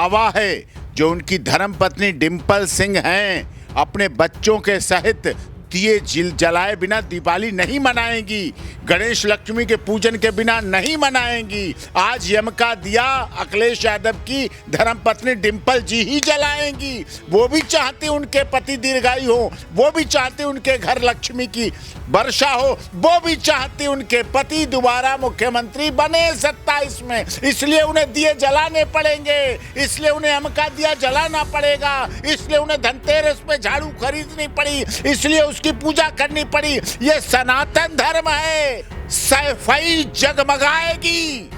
दावा है जो उनकी धर्मपत्नी डिंपल सिंह हैं, अपने बच्चों के सहित दिए जलाए बिना दिवाली नहीं मनाएंगी, गणेश लक्ष्मी के पूजन के बिना नहीं मनाएंगी। आज यम का दिया अखिलेश यादव की धर्मपत्नी डिंपल जी ही जलाएंगी। वो भी चाहती उनके पति दीर्घायु हो, वो भी चाहती उनके घर लक्ष्मी की वर्षा हो, वो भी चाहती उनके पति दोबारा मुख्यमंत्री बने 27 में। इसलिए उन्हें दिए जलाने पड़ेंगे, इसलिए उन्हें यम का दिया जलाना पड़ेगा, इसलिए उन्हें धनतेरस पे झाड़ू खरीदनी पड़ी, इसलिए उसकी पूजा करनी पड़ी। ये सनातन धर्म है। सैफई जगमगाएगी,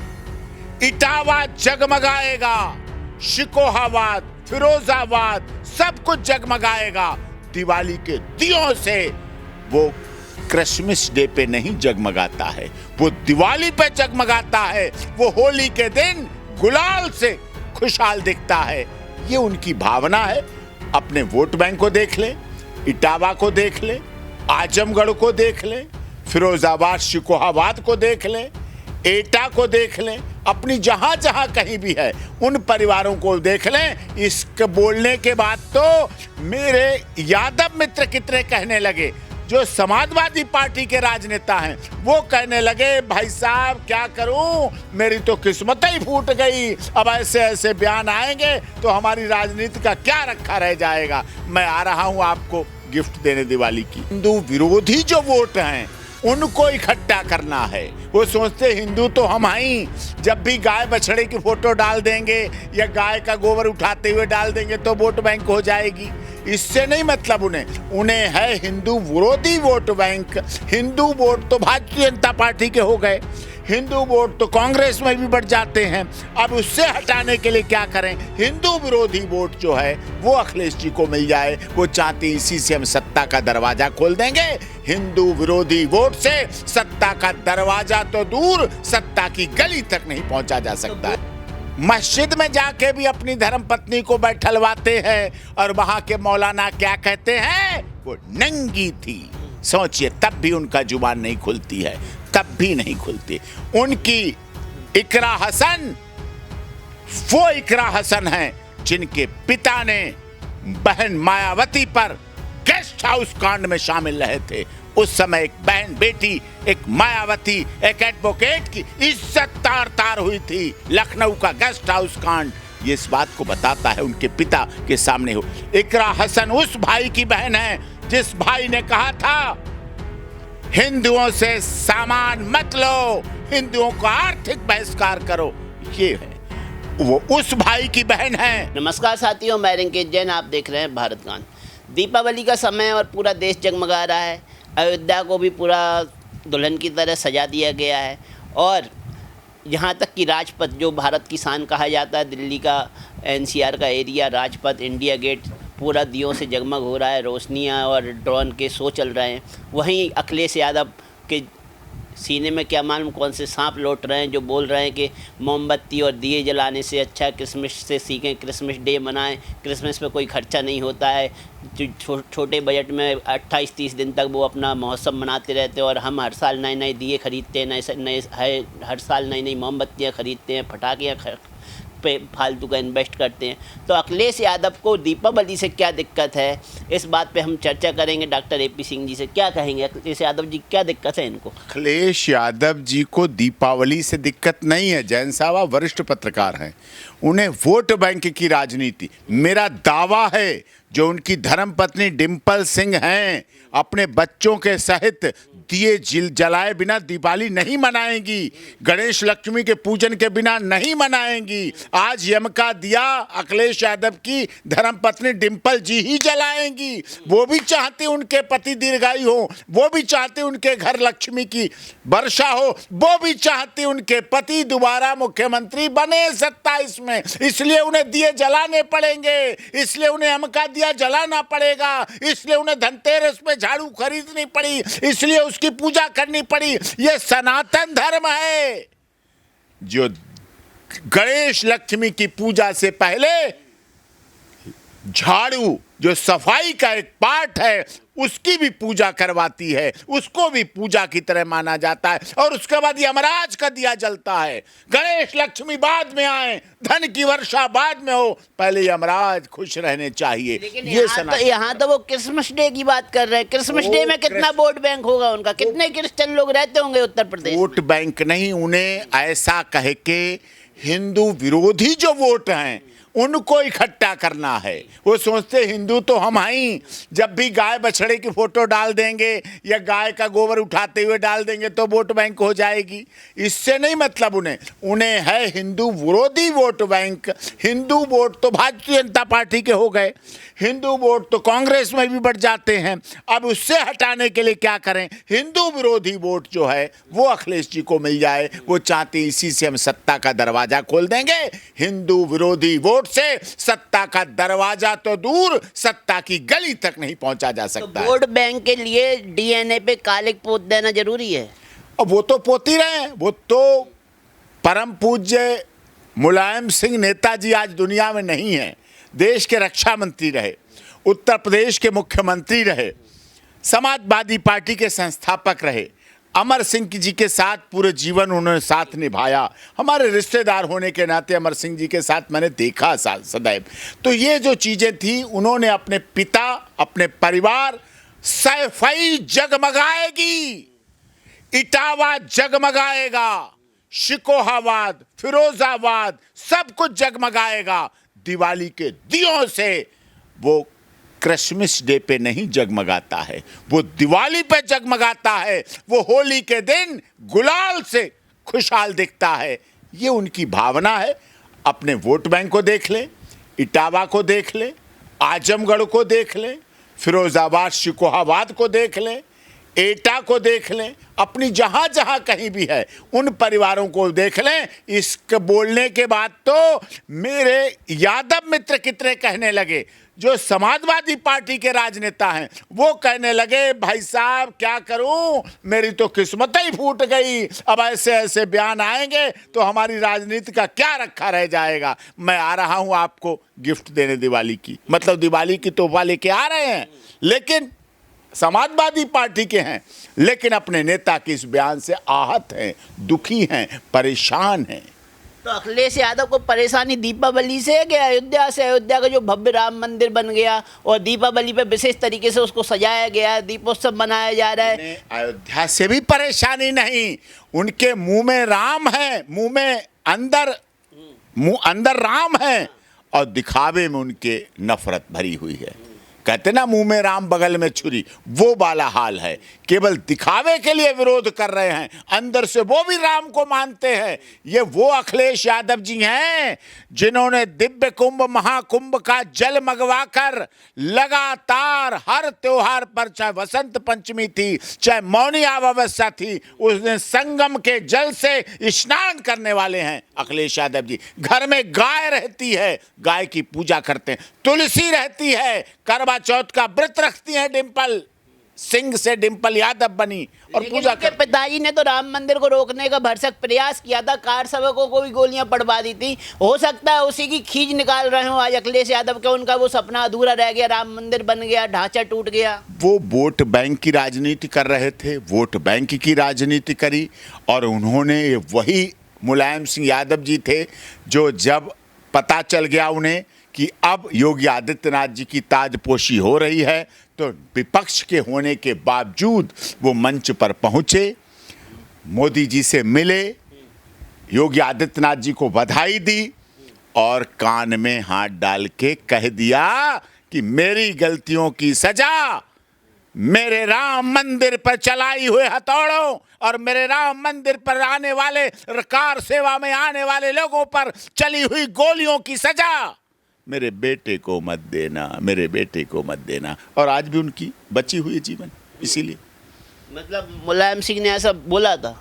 इटावा जगमगाएगा, शिकोहाबाद, फिरोजाबाद सब कुछ जगमगाएगा। दिवाली के दियों से वो क्रिसमस डे पे नहीं जगमगाता है, वो दिवाली पे जगमगाता है। वो होली के दिन गुलाल से खुशहाल दिखता है। ये उनकी भावना है। अपने वोट बैंक को देख ले, इटावा को देख ले, आजमगढ़ को देख ले, फिरोजाबाद शिकोहाबाद को देख ले, एटा को देख लें, अपनी जहां जहां कहीं भी है उन परिवारों को देख लें। इसके बोलने के बाद तो मेरे यादव मित्र कितने कहने लगे, जो समाजवादी पार्टी के राजनेता हैं, वो कहने लगे भाई साहब क्या करूं, मेरी तो किस्मत ही फूट गई। अब ऐसे ऐसे बयान आएंगे तो हमारी राजनीति का क्या रखा रह जाएगा। मैं आ रहा हूं आपको गिफ्ट देने दिवाली की। हिंदू विरोधी जो वोट हैं उनको इकट्ठा करना है। वो सोचते हिंदू तो हम ही, जब भी गाय बछड़े की फोटो डाल देंगे या गाय का गोबर उठाते हुए डाल देंगे तो वोट बैंक हो जाएगी। इससे नहीं मतलब उन्हें है हिंदू विरोधी वोट बैंक। हिंदू वोट तो भारतीय जनता पार्टी के हो गए, हिंदू वोट तो कांग्रेस में भी बढ़ जाते हैं। अब उससे हटाने के लिए क्या करें, हिंदू विरोधी वोट जो है वो अखिलेश जी को मिल जाए। वो चाहते इसी से हम सत्ता का दरवाजा खोल देंगे। हिंदू विरोधी वोट से सत्ता का दरवाजा तो दूर, सत्ता की गली तक नहीं पहुंचा जा सकता। मस्जिद में जाके भी अपनी धर्मपत्नी को बैठलवाते हैं और वहां के मौलाना क्या कहते हैं, वो नंगी थी। सोचिए, तब भी उनका जुबान नहीं खुलती है, तब भी नहीं खुलती। उनकी इकरा हसन वो इकरा हसन है जिनके पिता ने बहन मायावती पर गेस्ट हाउस कांड में शामिल रहे थे। उस समय एक बहन बेटी, एक मायावती, एक एडवोकेट की इज्जत तार तार हुई थी। लखनऊ का गेस्ट हाउस कांड ये इस बात को बताता है, उनके पिता के सामने हो। इकरा हसन उस भाई की बहन है जिस भाई ने कहा था हिंदुओं से सामान मत लो, हिंदुओं का आर्थिक बहिष्कार करो। ये है, वो उस भाई की बहन है। नमस्कार साथियों, मैं रिंकेश जैन, आप देख रहे हैं भारत गान। दीपावली का समय और पूरा देश जगमगा रहा है। अयोध्या को भी पूरा दुल्हन की तरह सजा दिया गया है और यहाँ तक कि राजपथ, जो भारत की शान कहा जाता है, दिल्ली का एनसीआर का एरिया, राजपथ, इंडिया गेट पूरा दियों से जगमग हो रहा है। रोशनियाँ और ड्रोन के शो चल रहे हैं। वहीं अखिलेश यादव के सीने में क्या मालूम कौन से सांप लौट रहे हैं, जो बोल रहे हैं कि मोमबत्ती और दिए जलाने से अच्छा क्रिसमस से सीखें, क्रिसमस डे मनाएं, क्रिसमस में कोई खर्चा नहीं होता है। छोटे बजट में 28-30 दिन तक वो अपना महोत्सव मनाते रहते हैं और हम हर साल नए नए दिए खरीदते हैं, हर साल नई नई मोमबत्तियाँ खरीदते हैं, पटाखियाँ पे फालतू का इन्वेस्ट करते हैं। तो अखिलेश यादव को दीपावली से क्या दिक्कत है, इस बात पे हम चर्चा करेंगे डॉक्टर एपी सिंह जी से। क्या कहेंगे अखिलेश यादव जी, क्या दिक्कत है इनको? अखिलेश यादव जी को दीपावली से दिक्कत नहीं है। जैन साहब वरिष्ठ पत्रकार हैं, उन्हें वोट बैंक की राजनीति। मेरा दावा है जो उनकी धर्मपत्नी डिंपल सिंह हैं, अपने बच्चों के सहित दिए जलाए बिना दिवाली नहीं मनाएंगी, गणेश लक्ष्मी के पूजन के बिना नहीं मनाएंगी। आज यम का दिया अखिलेश यादव की धर्मपत्नी डिंपल जी ही जलाएंगी। वो भी चाहती उनके पति दीर्घायु हो, वो भी चाहती उनके घर लक्ष्मी की वर्षा हो, वो भी चाहती उनके पति दोबारा मुख्यमंत्री बने 27 में। इसलिए उन्हें दिए जलाने पड़ेंगे, इसलिए उन्हें यम का दिया जलाना पड़ेगा, इसलिए उन्हें धनतेरस पे झाड़ू खरीदनी पड़ी, इसलिए उसकी पूजा करनी पड़ी। यह सनातन धर्म है। जो गणेश लक्ष्मी की पूजा से पहले झाड़ू, जो सफाई का एक पार्ट है, उसकी भी पूजा करवाती है, उसको भी पूजा की तरह माना जाता है। और उसके बाद यमराज का दिया जलता है। गणेश लक्ष्मी बाद में आए, धन की वर्षा बाद में हो, पहले यमराज खुश रहने चाहिए। लेकिन ये यहाँ तो वो क्रिसमस डे की बात कर रहे हैं। क्रिसमस डे में कितना वोट बैंक होगा उनका, कितने क्रिश्चियन लोग रहते होंगे उत्तर प्रदेश? वोट बैंक नहीं, उन्हें ऐसा कह के हिंदू विरोधी जो वोट हैं उनको इकट्ठा करना है। वो सोचते हिंदू तो हम हैं, जब भी गाय बछड़े की फोटो डाल देंगे या गाय का गोबर उठाते हुए डाल देंगे तो वोट बैंक हो जाएगी। इससे नहीं मतलब उन्हें है हिंदू विरोधी वोट बैंक। हिंदू वोट तो भारतीय जनता पार्टी के हो गए, हिंदू वोट तो कांग्रेस में भी बढ़ जाते हैं। अब उससे हटाने के लिए क्या करें? हिंदू विरोधी वोट जो है वो अखिलेश जी को मिल जाए। वो चाहते इसी से हम सत्ता का दरवाजा खोल देंगे। हिंदू विरोधी वोट से सत्ता का दरवाजा तो दूर, सत्ता की गली तक नहीं पहुंचा जा सकता। तो वोट बैंक के लिए डीएनए पे कालिक पोत देना जरूरी है। अब वो तो पोती रहे, वो तो परम पूज्य मुलायम सिंह नेताजी आज दुनिया में नहीं है। देश के रक्षा मंत्री रहे, उत्तर प्रदेश के मुख्यमंत्री रहे, समाजवादी पार्टी के संस्थापक रहे। अमर सिंह जी के साथ पूरे जीवन उन्होंने साथ निभाया। हमारे रिश्तेदार होने के नाते अमर सिंह जी के साथ मैंने देखा सदैव। तो ये जो चीज़ें थी, उन्होंने अपने पिता, अपने परिवार, सैफई जगमगाएगी, इटावा जगमगाएगा, शिकोहाबाद, फिरोजाबाद सब कुछ जगमगाएगा। दिवाली के दियों से वो क्रिसमस डे पे नहीं जगमगाता है, वो दिवाली पे जगमगाता है। वो होली के दिन गुलाल से खुशहाल दिखता है। ये उनकी भावना है। अपने वोट बैंक को देख लें, इटावा को देख लें, आजमगढ़ को देख लें, फिरोजाबाद शिकोहाबाद को देख लें, एटा को देख लें, अपनी जहाँ जहाँ कहीं भी है उन परिवारों को देख लें। इसके बोलने के बाद तो मेरे यादव मित्र कितने कहने लगे, जो समाजवादी पार्टी के राजनेता हैं, वो कहने लगे भाई साहब क्या करूं, मेरी तो किस्मत ही फूट गई। अब ऐसे ऐसे बयान आएंगे तो हमारी राजनीति का क्या रखा रह जाएगा। मैं आ रहा हूं आपको गिफ्ट देने दिवाली की, मतलब दिवाली की तोहफा लेके आ रहे हैं, लेकिन समाजवादी पार्टी के हैं, लेकिन अपने नेता के इस बयान से आहत हैं, दुखी हैं, परेशान हैं। तो अखिलेश यादव को परेशानी दीपावली से है कि अयोध्या से? अयोध्या का जो भव्य राम मंदिर बन गया और दीपावली पे विशेष तरीके से उसको सजाया गया, दीपोत्सव मनाया जा रहा है। अयोध्या से भी परेशानी नहीं, उनके मुंह में राम है, मुंह में अंदर राम है और दिखावे में उनके नफरत भरी हुई है। कहते ना मुंह में राम बगल में छुरी, वो वाला हाल है। केवल दिखावे के लिए विरोध कर रहे हैं, अंदर से वो भी राम को मानते हैं। ये वो अखिलेश यादव जी हैं जिन्होंने दिव्य कुंभ महाकुंभ का जल मंगवाकर लगातार हर त्योहार पर, चाहे वसंत पंचमी थी, चाहे मौनी अमावस्या थी, उस दिन संगम के जल से स्नान करने वाले हैं अखिलेश यादव जी। घर में गाय रहती है, गाय की पूजा करते हैं। तुलसी रहती है, करवा चौथ का व्रत रखती है। डिंपल सिंह से डिंपल यादव बनी और पूजा के पिताजी ने तो राम मंदिर को रोकने का भरसक प्रयास किया था, कार सेवकों को भी गोलियां पड़वा दी थी। हो सकता है उसी की खींच निकाल रहे हो आज अखिलेश यादव के। उनका वो सपना अधूरा रह गया, राम मंदिर बन गया, ढांचा टूट गया। वो वोट बैंक की राजनीति कर रहे थे, वोट बैंक की राजनीति करी। और उन्होंने, वही मुलायम सिंह यादव जी थे जो जब पता चल गया उन्हें कि अब योगी आदित्यनाथ जी की ताजपोशी हो रही है, तो विपक्ष के होने के बावजूद वो मंच पर पहुंचे, मोदी जी से मिले, योगी आदित्यनाथ जी को बधाई दी और कान में हाथ डाल के कह दिया कि मेरी गलतियों की सजा मेरे राम मंदिर पर चलाई हुए हथौड़ों और मेरे राम मंदिर पर आने वाले, कार सेवा में आने वाले लोगों पर चली हुई गोलियों की सजा मेरे बेटे को मत देना, मेरे बेटे को मत देना। और आज भी उनकी बची हुई जीवन। इसीलिए मतलब मुलायम सिंह ने ऐसा बोला था,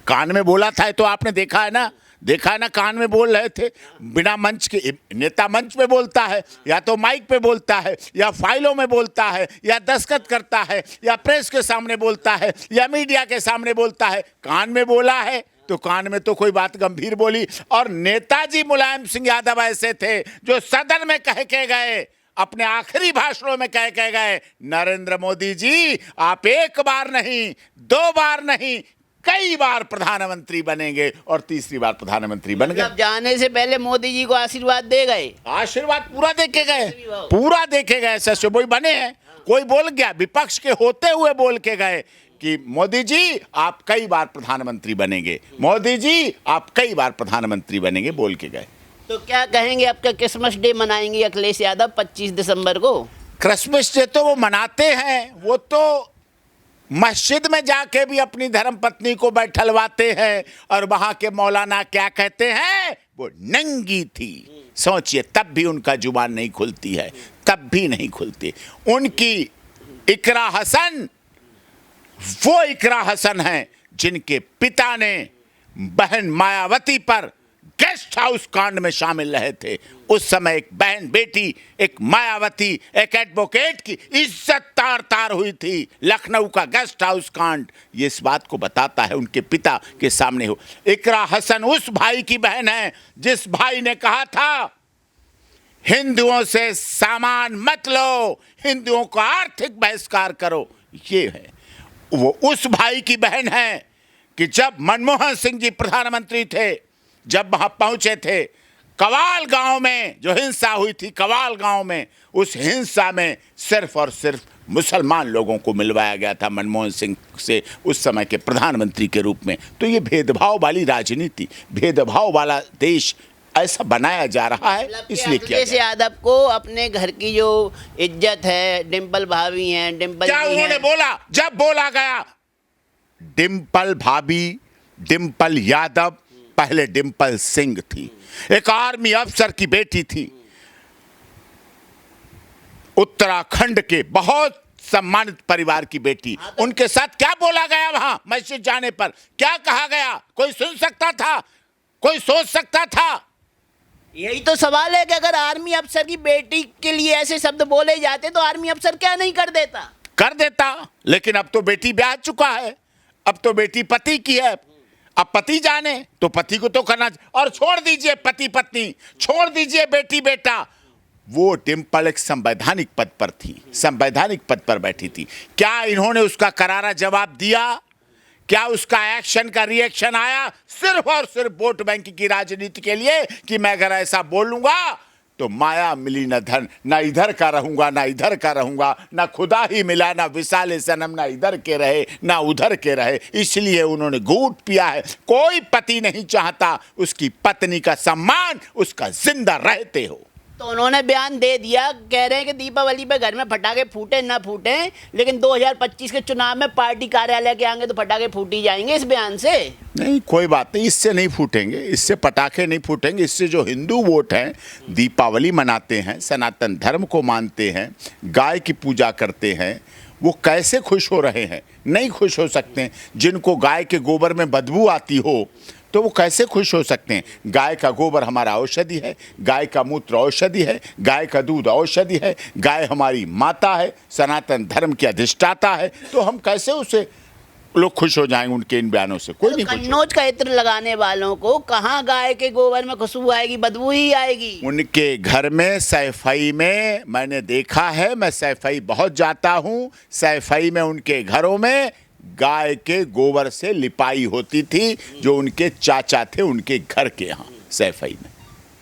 कान में बोला था, तो आपने देखा है ना, कान में बोल रहे थे। बिना मंच के नेता मंच पे बोलता है, या तो माइक पे बोलता है, या फाइलों में बोलता है, या दस्तखत करता है, या प्रेस के सामने बोलता है, या मीडिया के सामने बोलता है। कान में बोला है तो कान में तो कोई बात गंभीर बोली। और नेताजी मुलायम सिंह यादव ऐसे थे जो सदन में कह के गए, अपने आखिरी भाषणों में कह गए, नरेंद्र मोदी जी आप एक बार नहीं, 2 बार नहीं, कई बार प्रधानमंत्री बनेंगे, और तीसरी बार प्रधानमंत्री बन गए। मतलब जाने से पहले मोदी जी को आशीर्वाद दे गए, आशीर्वाद पूरा देके गए, पूरा देके गए। सच वही बने हैं। कोई बोल गया, विपक्ष के होते हुए बोल के गए कि मोदी जी आप कई बार प्रधानमंत्री बनेंगे, मोदी जी आप कई बार प्रधानमंत्री बनेंगे, बोल के गए। तो क्या कहेंगे, आपका क्रिसमस डे मनाएंगे अखिलेश यादव 25 दिसंबर को? क्रिसमस डे तो वो मनाते हैं, वो तो मस्जिद में जाके भी अपनी धर्मपत्नी को बैठलवाते हैं, और वहां के मौलाना क्या कहते हैं, वो नंगी थी। सोचिए, तब भी उनका जुबान नहीं खुलती है, तब भी नहीं खुलती। उनकी इकरा हसन वो इकरा हसन है जिनके पिता ने बहन मायावती पर गेस्ट हाउस कांड में शामिल रहे थे। उस समय एक बहन बेटी, एक मायावती, एक एडवोकेट की इज्जत तार तार हुई थी। लखनऊ का गेस्ट हाउस कांड ये इस बात को बताता है, उनके पिता के सामने हो। इकरा हसन उस भाई की बहन है जिस भाई ने कहा था हिंदुओं से सामान मत लो, हिंदुओं का आर्थिक बहिष्कार करो। ये है वो उस भाई की बहन है कि जब मनमोहन सिंह जी प्रधानमंत्री थे, जब वहां पहुंचे थे कवाल गांव में, जो हिंसा हुई थी कवाल गांव में, उस हिंसा में सिर्फ और सिर्फ मुसलमान लोगों को मिलवाया गया था मनमोहन सिंह से उस समय के प्रधानमंत्री के रूप में। तो ये भेदभाव वाली राजनीति, भेदभाव वाला देश ऐसा बनाया जा रहा है, इसलिए किया अखिलेश यादव को अपने घर की जो इज्जत है, डिम्पल भाभी हैं, डिम्पल क्या जी उन्होंने हैं। बोला? जब बोला गया डिम्पल भाभी, डिम्पल यादव, पहले डिम्पल सिंह थी, एक आर्मी अफसर की बेटी थी, उत्तराखंड के बहुत सम्मानित परिवार की बेटी। उनके साथ क्या बोला गया वहां मस्जिद जाने पर? क्या कहा गया? कोई सुन सकता था? कोई सोच सकता था? यही तो सवाल है कि अगर आर्मी अफसर की बेटी के लिए ऐसे शब्द बोले जाते तो आर्मी अफसर क्या नहीं कर देता? कर देता, लेकिन अब तो बेटी ब्याह चुका है, अब तो बेटी पति की है। अब पति जाने तो पति को तो करना, और छोड़ दीजिए पति पत्नी, छोड़ दीजिए बेटी बेटा। वो डिम्पल एक संवैधानिक पद पर थी, संवैधानिक पद पर बैठी थी। क्या इन्होंने उसका करारा जवाब दिया? क्या उसका एक्शन का रिएक्शन आया? सिर्फ और सिर्फ वोट बैंक की राजनीति के लिए कि मैं अगर ऐसा बोलूंगा तो माया मिली न धन, ना इधर का रहूंगा ना इधर का रहूंगा, ना खुदा ही मिला ना विशाले सनम, ना इधर के रहे ना उधर के रहे, इसलिए उन्होंने घूंट पिया है। कोई पति नहीं चाहता उसकी पत्नी का सम्मान उसका जिंदा रहते हो। तो उन्होंने बयान दे दिया, कह रहे हैं कि दीपावली पे घर में पटाखे फूटे ना फूटे, लेकिन 2025 के चुनाव में पार्टी कार्यालय के आगे तो पटाखे फूटी जाएंगे। इस बयान से नहीं, कोई बात नहीं, इससे नहीं फूटेंगे, इससे पटाखे नहीं फूटेंगे। इससे जो हिंदू वोट हैं, दीपावली मनाते हैं, सनातन धर्म को मानते हैं, गाय की पूजा करते हैं, वो कैसे खुश हो रहे हैं? नहीं खुश हो सकते हैं। जिनको गाय के गोबर में बदबू आती हो तो वो कैसे खुश हो सकते हैं? गाय का गोबर हमारा औषधि है, गाय का मूत्र औषधि है, गाय का दूध औषधि है, गाय हमारी माता है, सनातन धर्म की अधिष्ठाता है, तो हम कैसे उसे लोग खुश हो जाएंगे उनके इन बयानों से? कोई नहीं खुश होगा। कन्नौज का इत्र लगाने वालों को कहाँ गाय के गोबर में खुशबू आएगी, बदबू ही आएगी। उनके घर में सैफई में मैंने देखा है, मैं सैफई बहुत जाता हूँ, सैफई में उनके घरों में गाय के गोबर से लिपाई होती थी, जो उनके चाचा थे उनके घर के यहाँ सैफई में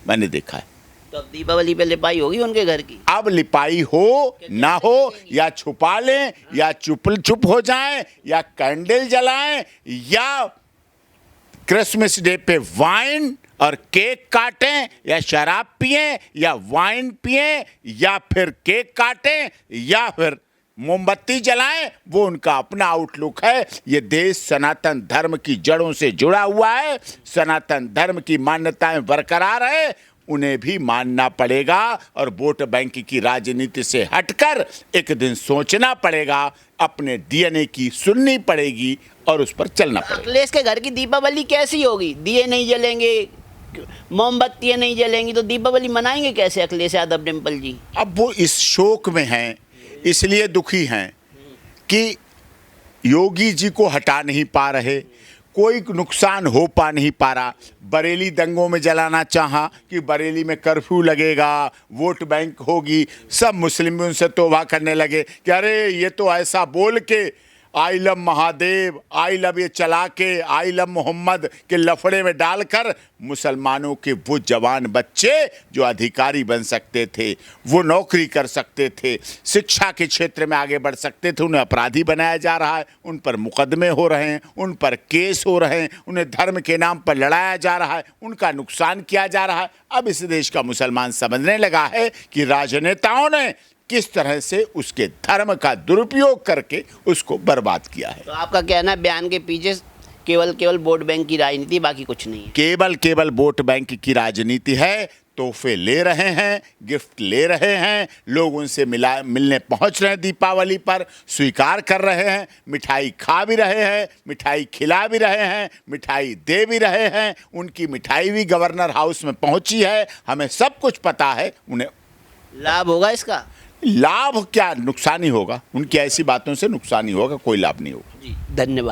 मैंने देखा है। तो अब दीपावली पे लिपाई होगी उनके घर की। अब लिपाई हो ना हो, या छुपा लें या चुप हो जाएं, या कैंडल जलाएं, या क्रिसमस डे पे वाइन और केक काटें, या शराब पिएं, या वाइन पिएं, या फिर केक काटें, या फिर मोमबत्ती जलाएं, वो उनका अपना आउटलुक है। ये देश सनातन धर्म की जड़ों से जुड़ा हुआ है, सनातन धर्म की मान्यताएं बरकरार है, उन्हें भी मानना पड़ेगा, और वोट बैंक की राजनीति से हटकर एक दिन सोचना पड़ेगा, अपने डीएनए की सुननी पड़ेगी और उस पर चलना पड़ेगा। अखिलेश के घर की दीपावली कैसी होगी? दिए नहीं जलेंगे, मोमबत्तियां नहीं जलेंगी, तो दीपावली मनाएंगे कैसे अखिलेश यादव डिम्पल जी? अब वो इस शोक में हैं, इसलिए दुखी हैं कि योगी जी को हटा नहीं पा रहे, कोई नुकसान हो पा नहीं पा रहा। बरेली दंगों में जलाना चाहा कि बरेली में कर्फ्यू लगेगा, वोट बैंक होगी, सब मुस्लिम भी उनसे तौबा करने लगे कि अरे ये तो ऐसा बोल के I love Mahadev, I love ये चला के, आई लव मोहम्मद के लफड़े में डालकर मुसलमानों के वो जवान बच्चे जो अधिकारी बन सकते थे, वो नौकरी कर सकते थे, शिक्षा के क्षेत्र में आगे बढ़ सकते थे, उन्हें अपराधी बनाया जा रहा है, उन पर मुकदमे हो रहे हैं, उन पर केस हो रहे हैं, उन्हें धर्म के नाम पर लड़ाया जा रहा है, उनका नुकसान किया जा रहा है। अब इस देश का मुसलमान समझने लगा है कि राजनेताओं ने किस तरह से उसके धर्म का दुरुपयोग करके उसको बर्बाद किया है। तो आपका कहना है बयान के पीछे केवल वोट बैंक की राजनीति, बाकी कुछ नहीं है? केवल वोट बैंक की राजनीति है। तोहफे ले रहे हैं, गिफ्ट ले रहे हैं, लोग उनसे मिलने पहुंच रहे हैं, दीपावली पर स्वीकार कर रहे हैं, मिठाई खा भी रहे हैं, मिठाई खिला भी रहे हैं, मिठाई दे भी रहे हैं। उनकी मिठाई भी गवर्नर हाउस में पहुंची है, हमें सब कुछ पता है। उन्हें लाभ होगा इसका? लाभ क्या, नुकसान ही होगा। उनकी ऐसी बातों से नुकसान ही होगा, कोई लाभ नहीं होगा। जी, धन्यवाद।